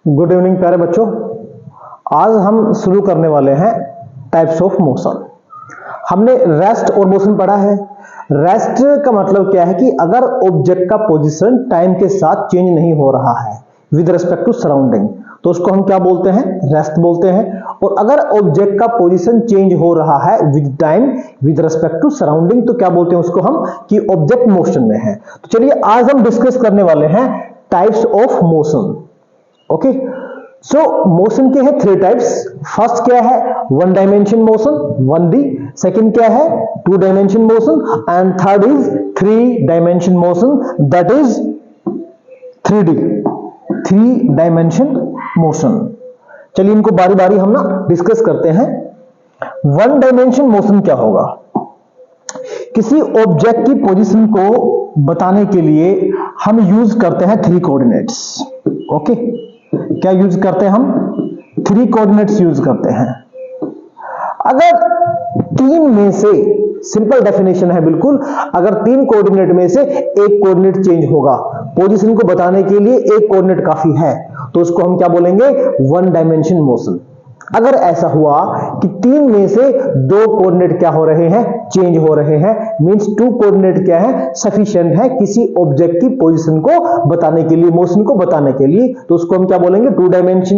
Good evening प्यारे बच्चों। आज हम शुरू करने वाले हैं टाइप्स ऑफ मोशन। हमने रेस्ट और मोशन पढ़ा है। रेस्ट का मतलब क्या है कि अगर ऑब्जेक्ट का पोजीशन टाइम के साथ चेंज नहीं हो रहा है विद रिस्पेक्ट टू सराउंडिंग, तो उसको हम क्या बोलते हैं? रेस्ट बोलते हैं। और अगर ऑब्जेक्ट का पोजीशन चेंज हो रहा है with time with respect to surrounding, तो क्या बोलते हैं उसको हम? कि ऑब्जेक्ट मोशन में है। तो चलिए आज हम डिस्कस करने वाले हैं types of motion. Okay, so motion के हैं थ्री टाइप्स। फर्स्ट क्या है? One dimension motion, 1D। Second क्या है? Two dimension motion and third is three dimension motion, that is 3D, three dimension motion. चलिए इनको बारी बारी हम ना डिस्कस करते हैं। वन डायमेंशन मोशन क्या होगा? किसी ऑब्जेक्ट की पोजीशन को बताने के लिए हम यूज करते हैं थ्री कोऑर्डिनेट्स। ओके, क्या यूज करते हैं हम? थ्री कोऑर्डिनेट्स यूज करते हैं। अगर तीन में से, सिंपल डेफिनेशन है बिल्कुल, अगर तीन कोऑर्डिनेट में से एक कोऑर्डिनेट चेंज होगा, पोजीशन को बताने के लिए एक कोऑर्डिनेट काफी है, तो उसको हम क्या बोलेंगे? One dimension motion. अगर ऐसा हुआ कि तीन में से दो कोऑर्डिनेट क्या हो रहे हैं? चेंज हो रहे हैं, मींस टू कोऑर्डिनेट क्या है? सफिशिएंट है किसी ऑब्जेक्ट की पोजीशन को बताने के लिए, मोशन को बताने के लिए, तो उसको हम क्या बोलेंगे? Two dimension.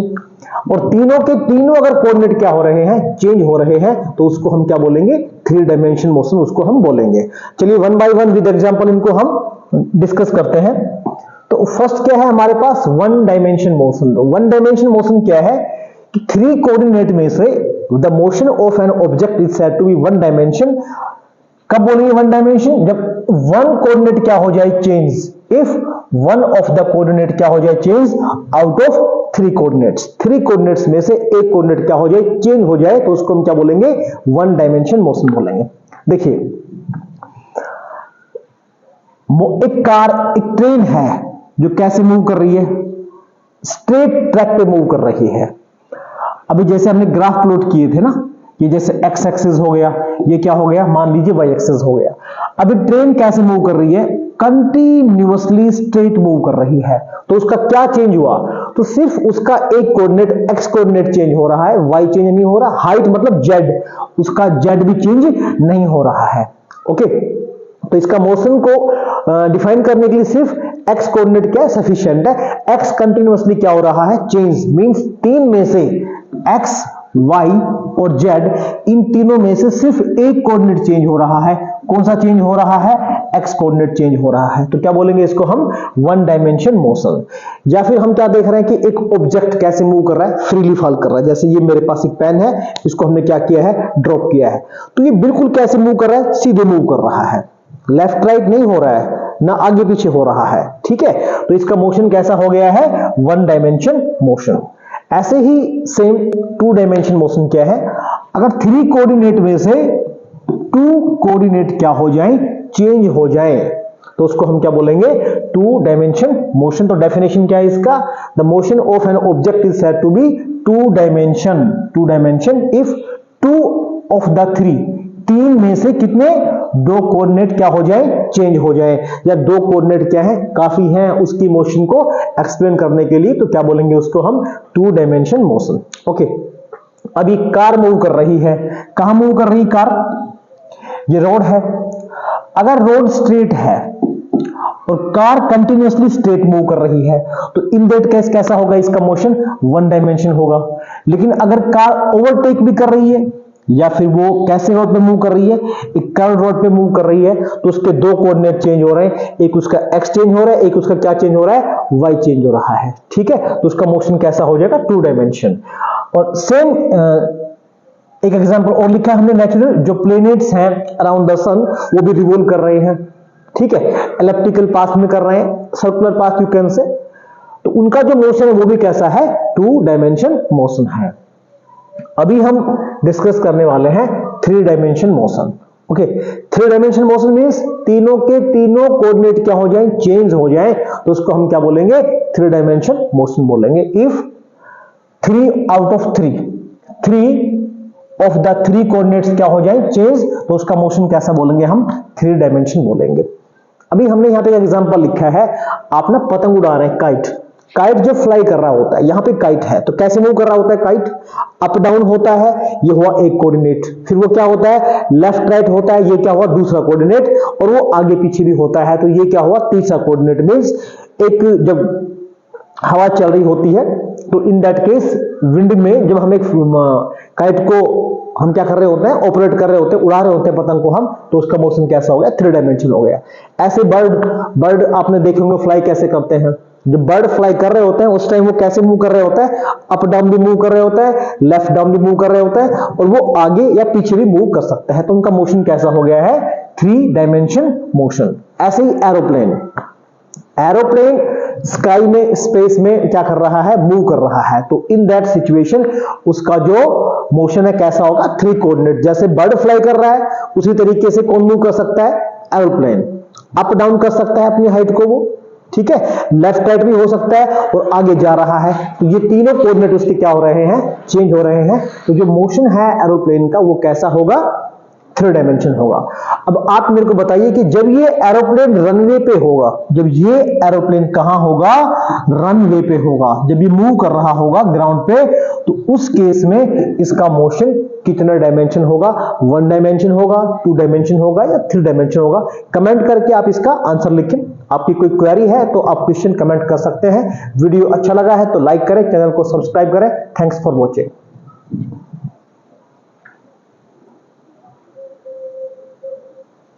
और तीनों के तीनों अगर कोऑर्डिनेट क्या हो रहे हैं? चेंज हो रहे हैं, तो उसको हम क्या बोलेंगे? थ्री डायमेंशन मोशन उसको हम बोलेंगे। चलिए one by one with example इनको हम डिस्कस करते हैं। तो फर्स्ट क्या है हमारे पास? One dimension motion. One dimension motion क्या है? थ्री कोऑर्डिनेट में से the motion of an object is said to be one dimension. कब बोलेंगे वन डायमेंशन? जब वन कोऑर्डिनेट क्या हो जाए? Change. If one of the coordinate क्या हो जाए? Change out of three coordinates. Three coordinates में से एक कोऑर्डिनेट क्या हो जाए? चेंज हो जाए, तो उसको हम क्या बोलेंगे? वन डायमेंशन मोशन बोलेंगे। देखिए, एक कार, एक ट्रेन है जो कैसे मूव कर रही है? स्ट्रेट ट्रैक पे मूव कर रही है। अभी जैसे हमने ग्राफ प्लॉट किए थे ना, ये जैसे एक्स एक्सिस हो गया, ये क्या हो गया? मान लीजिए वाई एक्सिस हो गया। अभी ट्रेन कैसे मूव कर रही है? कंटिन्यूअसली स्ट्रेट मूव कर रही है। तो उसका क्या चेंज हुआ? तो सिर्फ उसका एक कोऑर्डिनेट, एक्स कोऑर्डिनेट चेंज हो रहा है, वाई चेंज नहीं हो रहा। हाइट मतलब जेड, उसका जेड भी चेंज नहीं हो रहा है। ओके, तो इसका मोशन को डिफाइन करने के लिए सिर्फ एक्स कोऑर्डिनेट क्या सफिशिएंट है। एक्स कंटिन्यूअसली क्या हो रहा है? चेंज। मींस तीन में से एक्स, वाई और जेड, इन तीनों में से सिर्फ एक कोऑर्डिनेट चेंज हो रहा है। कौन सा चेंज हो रहा है? एक्स कोऑर्डिनेट चेंज हो रहा है। तो क्या बोलेंगे इसको हम? One dimension motion. या फिर हम क्या देख रहे हैं कि एक ऑब्जेक्ट कैसे मूव कर रहा है? फ्रीली फॉल कर रहा है। जैसे ये मेरे पास एक पेन है, इसको हमने क्या किया है? ड्रॉप किया है। तो ये बिल्कुल कैसे मूव कर रहा है? सीधे मूव कर रहा है, लेफ्ट राइट नहीं हो रहा है, ना आगे पीछे हो रहा है। ठीक है, तो इसका मोशन कैसा हो गया है? One dimension motion. ऐसे ही सेम टू डायमेंशन मोशन क्या है? अगर थ्री कोऑर्डिनेट में से टू कोऑर्डिनेट क्या हो जाए? चेंज हो जाए, तो उसको हम क्या बोलेंगे? Two dimension motion. तो डेफिनेशन क्या है इसका? The motion of an object is said to be two dimension. Two dimension if two of the three, तीन में से कितने? दो कोऑर्डिनेट क्या हो जाए? चेंज हो जाए, या दो कोऑर्डिनेट क्या है? काफी हैं उसकी मोशन को एक्सप्लेन करने के लिए, तो क्या बोलेंगे उसको हम? Two dimension motion. ओके, अभी कार मूव कर रही है। कहां मूव कर रही कार? ये रोड है। अगर रोड स्ट्रेट है और कार कंटिन्यूअसली स्ट्रेट मूव कर रही है, तो इन दैट केस कैसा होगा इसका मोशन? वन डायमेंशन होगा। लेकिन अगर कार ओवरटेक भी कर रही है, या फिर वो कैसे रोड पे मूव कर रही है? एक कर्व रोड पे मूव कर रही है, तो उसके दो कोऑर्डिनेट चेंज हो रहे हैं। एक उसका एक्स चेंज हो रहा है, एक उसका क्या चेंज हो रहा है? वाई चेंज हो रहा है। ठीक है, तो उसका मोशन कैसा हो जाएगा? Two dimension. और सेम एक एग्जांपल और लिखा है हमने नेचुरल, जो प्लैनेट्स हैं अराउंड द सन, वो भी रिवॉल्व कर रहे हैं। ठीक है, एलिप्टिकल पाथ में कर रहे हैं, circular path you can say, तो उनका जो मोशन है वो भी कैसा है? टू डायमेंशन मोशन है। अभी हम डिस्कस करने वाले हैं three dimension motion. Okay, three dimension motion means तीनों के तीनों कोऑर्डिनेट क्या हो जाए? चेंज हो जाए, तो उसको हम क्या बोलेंगे? थ्री डायमेंशन मोशन बोलेंगे। If three out of three, three of the three coordinates क्या हो जाए? चेंज, तो उसका मोशन कैसा बोलेंगे हम? थ्री डायमेंशन बोलेंगे। अभी हमने यहां पे एग्जांपल लिखा है, आप ना पतंग उड़ा रहे हैं, काइट। काइट जो फ्लाई कर रहा होता है, यहां पे काइट है तो कैसे मूव कर रहा होता है काइट? अप डाउन होता है, ये हुआ एक कोऑर्डिनेट, फिर वो क्या होता है लेफ्ट राइट होता है, ये क्या हुआ दूसरा कोऑर्डिनेट, और वो आगे पीछे भी होता है तो ये क्या हुआ तीसरा कोऑर्डिनेट। मींस एक जब हवा चल रही होती है तो इन दैट केस विंड में जब हम एक काइट को हम क्या कर रहे होते हैं ऑपरेट कर रहे होते हैं, उड़ा रहे होते हैं पतंग को हम, तो उसका मोशन कैसा हो गया 3 डायमेंशन हो गया। ऐसे बर्ड आपने देखे होंगे फ्लाई कैसे करते हैं, जब बर्ड फ्लाई कर रहे होते हैं उस टाइम वो कैसे मूव कर रहे होते हैं, अप डाउन भी मूव कर रहे होते हैं, लेफ्ट डाउन भी मूव कर रहे होते हैं, और वो आगे या पीछे भी मूव कर सकते हैं, तो उनका मोशन कैसा हो गया है 3 डायमेंशन मोशन। ऐसे ही एरोप्लेन स्काई में स्पेस में क्या कर रहा है मूव कर रहा है, तो इन दैट सिचुएशन उसका जो मोशन है कैसा होगा 3 कोऑर्डिनेट। जैसे बर्ड फ्लाई कर रहा है उसी तरीके से कौन मूव कर सकता है एरोप्लेन, अप डाउन कर सकता है अपनी हाइट को वो, ठीक है, लेफ्ट राइट भी हो सकता है और आगे जा रहा है, तो ये तीनों कोऑर्डिनेट उसके क्या हो रहे हैं चेंज हो रहे हैं, तो जो मोशन है एरोप्लेन का वो कैसा होगा 3 डायमेंशन होगा। अब आप मेरे को बताइए कि जब ये एरोप्लेन रनवे पे होगा, जब ये एरोप्लेन कहां होगा रनवे पे होगा, जब ये मूव कर रहा होगा ग्राउंड पे, तो उस केस में इसका मोशन कितना डायमेंशन होगा, 1 डायमेंशन होगा, 2 डायमेंशन होगा या 3 डायमेंशन होगा? कमेंट करके आप इसका आंसर लिखें। आपकी कोई क्वेरी है तो आप क्वेश्चन कमेंट कर सकते हैं। वीडियो अच्छा लगा है तो लाइक करें, चैनल को सब्सक्राइब करें। Thanks for watching.